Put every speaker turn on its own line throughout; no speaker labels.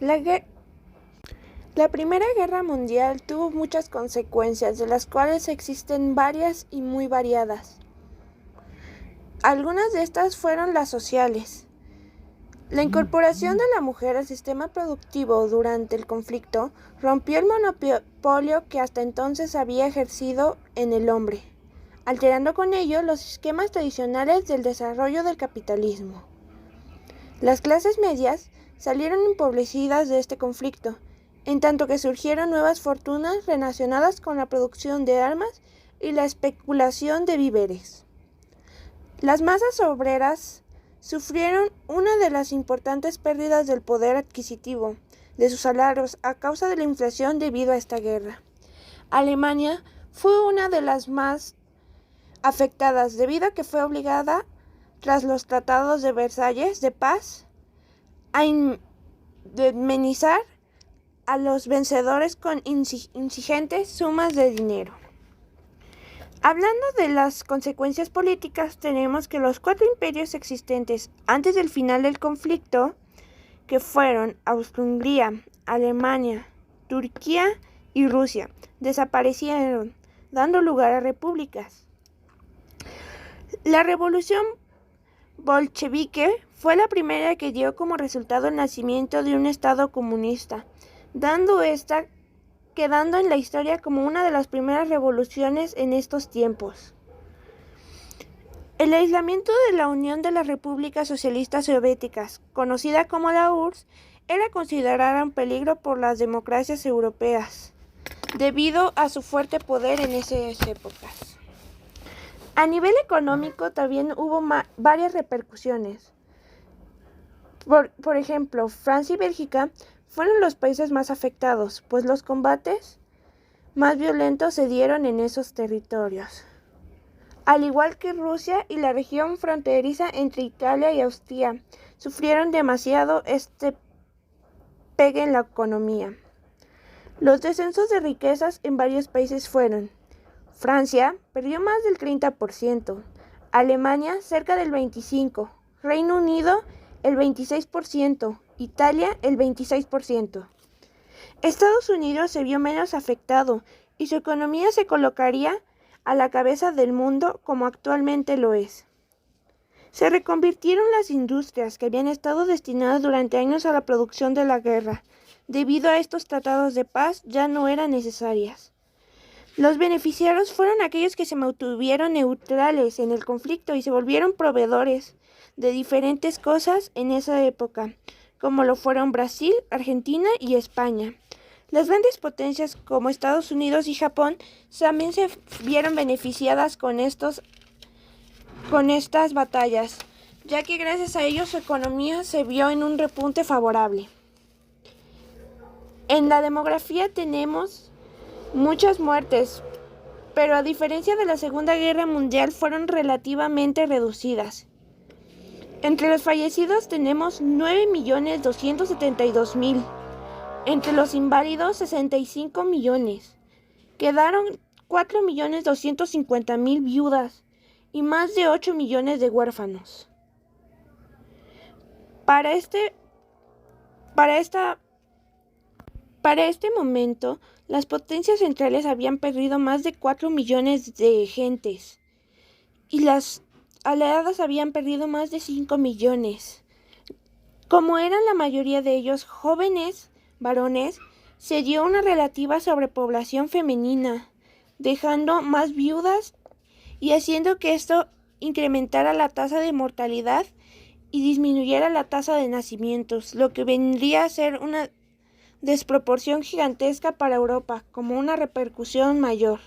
La, guer- la Primera Guerra Mundial tuvo muchas consecuencias, de las cuales existen varias y muy variadas. Algunas de estas fueron las sociales. La incorporación de la mujer al sistema productivo durante el conflicto rompió el monopolio que hasta entonces había ejercido en el hombre, alterando con ello los esquemas tradicionales del desarrollo del capitalismo. Las clases medias salieron empobrecidas de este conflicto, en tanto que surgieron nuevas fortunas relacionadas con la producción de armas y la especulación de víveres. Las masas obreras sufrieron una de las importantes pérdidas del poder adquisitivo de sus salarios a causa de la inflación debido a esta guerra. Alemania fue una de las más afectadas debido a que fue obligada, tras los tratados de Versalles de paz, a indemnizar a los vencedores con ingentes sumas de dinero. Hablando de las consecuencias políticas, tenemos que los 4 imperios existentes antes del final del conflicto, que fueron Austria-Hungría, Alemania, Turquía y Rusia, desaparecieron, dando lugar a repúblicas. La revolución bolchevique fue la primera que dio como resultado el nacimiento de un Estado comunista, quedando en la historia como una de las primeras revoluciones en estos tiempos. El aislamiento de la Unión de las Repúblicas Socialistas Soviéticas, conocida como la URSS, era considerada un peligro por las democracias europeas, debido a su fuerte poder en esas épocas. A nivel económico también hubo varias repercusiones. Por ejemplo, Francia y Bélgica fueron los países más afectados, pues los combates más violentos se dieron en esos territorios. Al igual que Rusia y la región fronteriza entre Italia y Austria, sufrieron demasiado este pegue en la economía. Los descensos de riquezas en varios países fueron: Francia perdió más del 30%, Alemania cerca del 25%, Reino Unido el 26%, Italia el 26%. Estados Unidos se vio menos afectado y su economía se colocaría a la cabeza del mundo como actualmente lo es. Se reconvirtieron las industrias que habían estado destinadas durante años a la producción de la guerra. Debido a estos tratados de paz ya no eran necesarias. Los beneficiarios fueron aquellos que se mantuvieron neutrales en el conflicto y se volvieron proveedores de diferentes cosas en esa época, como lo fueron Brasil, Argentina y España. Las grandes potencias como Estados Unidos y Japón también se vieron beneficiadas con estas batallas, ya que gracias a ellos su economía se vio en un repunte favorable. En la demografía tenemos muchas muertes, pero a diferencia de la Segunda Guerra Mundial fueron relativamente reducidas. Entre los fallecidos tenemos 9.272.000. Entre los inválidos, 65 millones. Quedaron 4.250.000 viudas y más de 8 millones de huérfanos. Para este momento, las potencias centrales habían perdido más de 4 millones de gentes y las aliadas habían perdido más de 5 millones. Como eran la mayoría de ellos jóvenes varones, se dio una relativa sobrepoblación femenina, dejando más viudas y haciendo que esto incrementara la tasa de mortalidad y disminuyera la tasa de nacimientos, lo que vendría a ser una desproporción gigantesca para Europa, como una repercusión mayor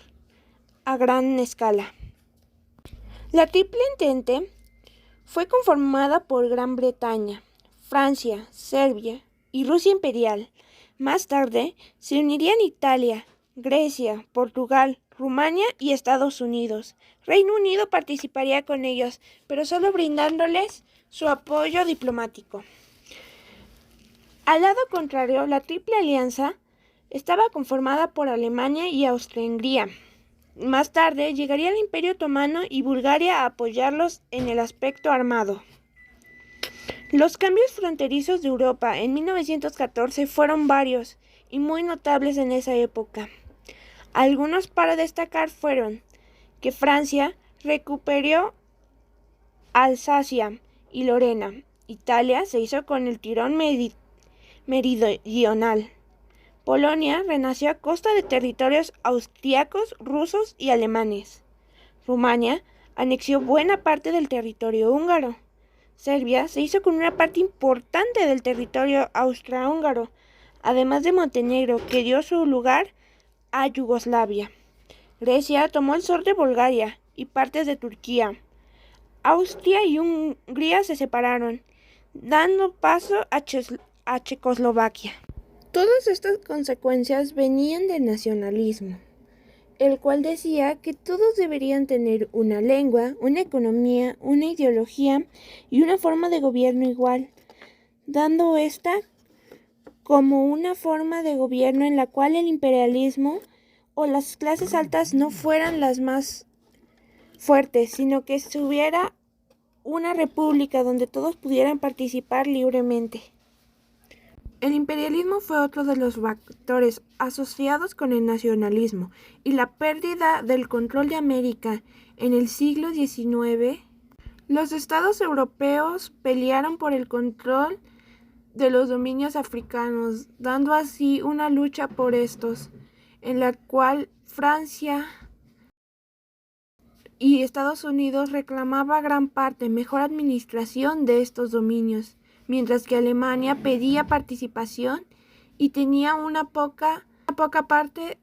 a gran escala. La Triple Entente fue conformada por Gran Bretaña, Francia, Serbia y Rusia imperial. Más tarde se unirían Italia, Grecia, Portugal, Rumania y Estados Unidos. Reino Unido participaría con ellos, pero solo brindándoles su apoyo diplomático. Al lado contrario, la Triple Alianza estaba conformada por Alemania y Austria-Hungría. Más tarde llegaría el Imperio Otomano y Bulgaria a apoyarlos en el aspecto armado. Los cambios fronterizos de Europa en 1914 fueron varios y muy notables en esa época. Algunos para destacar fueron que Francia recuperó Alsacia y Lorena. Italia se hizo con el Tirón meridional. Polonia renació a costa de territorios austriacos, rusos y alemanes. Rumania anexió buena parte del territorio húngaro. Serbia se hizo con una parte importante del territorio austrohúngaro, además de Montenegro, que dio su lugar a Yugoslavia. Grecia tomó el sur de Bulgaria y partes de Turquía. Austria y Hungría se separaron, dando paso a Checoslovaquia. Todas estas consecuencias venían del nacionalismo, el cual decía que todos deberían tener una lengua, una economía, una ideología y una forma de gobierno igual, dando esta como una forma de gobierno en la cual el imperialismo o las clases altas no fueran las más fuertes, sino que estuviera una república donde todos pudieran participar libremente. El imperialismo fue otro de los factores asociados con el nacionalismo y la pérdida del control de América en el siglo XIX. Los estados europeos pelearon por el control de los dominios africanos, dando así una lucha por estos, en la cual Francia y Estados Unidos reclamaba gran parte mejor administración de estos dominios, mientras que Alemania pedía participación y tenía una poca parte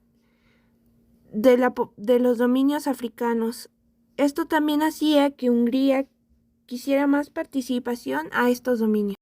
de los dominios africanos. Esto también hacía que Hungría quisiera más participación a estos dominios.